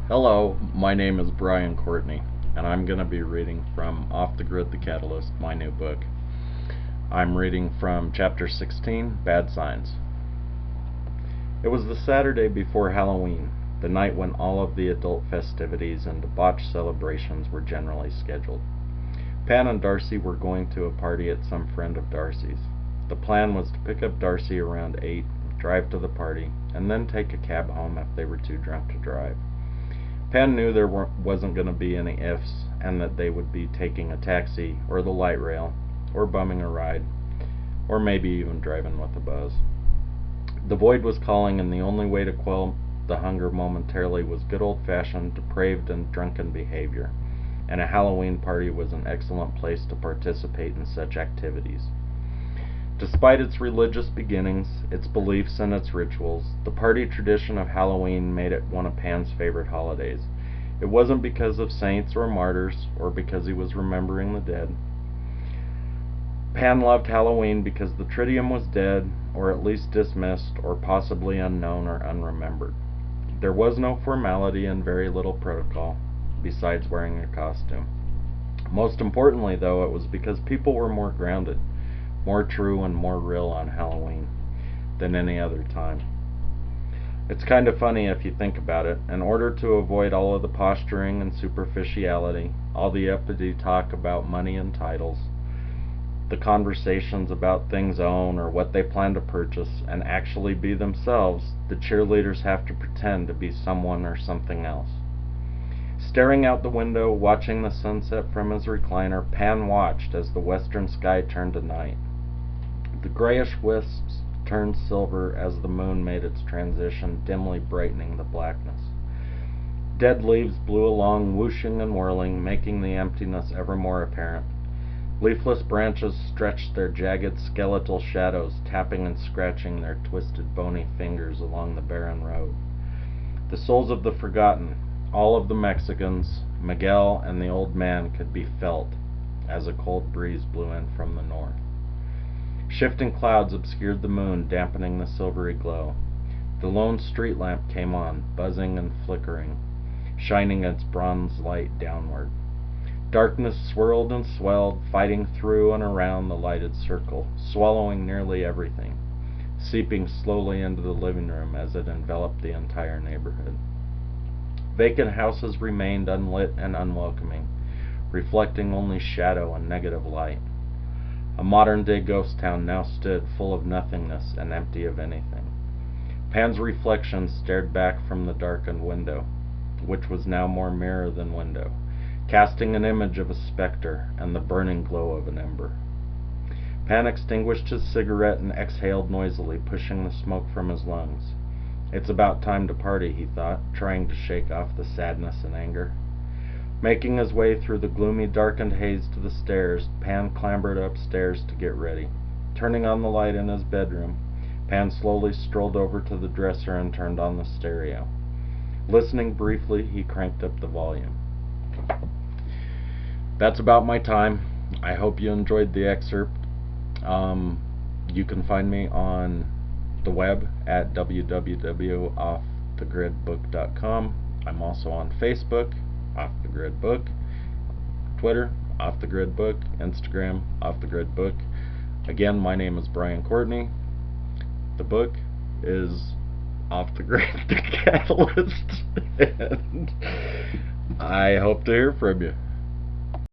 Hello, my name is Brian Courtney, and I'm going to be reading from Off the Grid the Catalyst, my new book. I'm reading from Chapter 16, Bad Signs. It was the Saturday before Halloween, the night when all of the adult festivities and debauched celebrations were generally scheduled. Pan and Darcy were going to a party at some friend of Darcy's. The plan was to pick up Darcy around 8, drive to the party, and then take a cab home if they were too drunk to drive. Pan knew there wasn't going to be any ifs, and that they would be taking a taxi, or the light rail, or bumming a ride, or maybe even driving with a buzz. The void was calling, and the only way to quell the hunger momentarily was good old-fashioned, depraved, and drunken behavior, and a Halloween party was an excellent place to participate in such activities. Despite its religious beginnings, its beliefs, and its rituals, the party tradition of Halloween made it one of Pan's favorite holidays. It wasn't because of saints or martyrs, or because he was remembering the dead. Pan loved Halloween because the Tridium was dead, or at least dismissed, or possibly unknown or unremembered. There was no formality and very little protocol, besides wearing a costume. Most importantly, though, it was because people were more grounded, more true and more real on Halloween than any other time. It's kind of funny if you think about it. In order to avoid all of the posturing and superficiality, all the uppity talk about money and titles, the conversations about things owned or what they plan to purchase, and actually be themselves, the cheerleaders have to pretend to be someone or something else. Staring out the window, watching the sunset from his recliner, Pan watched as the western sky turned to night. The grayish wisps turned silver as the moon made its transition, dimly brightening the blackness. Dead leaves blew along, whooshing and whirling, making the emptiness ever more apparent. Leafless branches stretched their jagged skeletal shadows, tapping and scratching their twisted bony fingers along the barren road. The souls of the forgotten, all of the Mexicans, Miguel, and the old man could be felt as a cold breeze blew in from the north. Shifting clouds obscured the moon, dampening the silvery glow. The lone street lamp came on, buzzing and flickering, shining its bronze light downward. Darkness swirled and swelled, fighting through and around the lighted circle, swallowing nearly everything, seeping slowly into the living room as it enveloped the entire neighborhood. Vacant houses remained unlit and unwelcoming, reflecting only shadow and negative light. A modern-day ghost town now stood full of nothingness and empty of anything. Pan's reflection stared back from the darkened window, which was now more mirror than window, casting an image of a specter and the burning glow of an ember. Pan extinguished his cigarette and exhaled noisily, pushing the smoke from his lungs. It's about time to party, he thought, trying to shake off the sadness and anger. Making his way through the gloomy, darkened haze to the stairs, Pan clambered upstairs to get ready. Turning on the light in his bedroom, Pan slowly strolled over to the dresser and turned on the stereo. Listening briefly, he cranked up the volume. That's about my time. I hope you enjoyed the excerpt. You can find me on the web at www.offthegridbook.com. I'm also on Facebook, Off the Grid Book, Twitter, Off the Grid Book, Instagram, Off the Grid Book. Again, my name is Brian Courtney. The book is Off the Grid the Catalyst, and I hope to hear from you.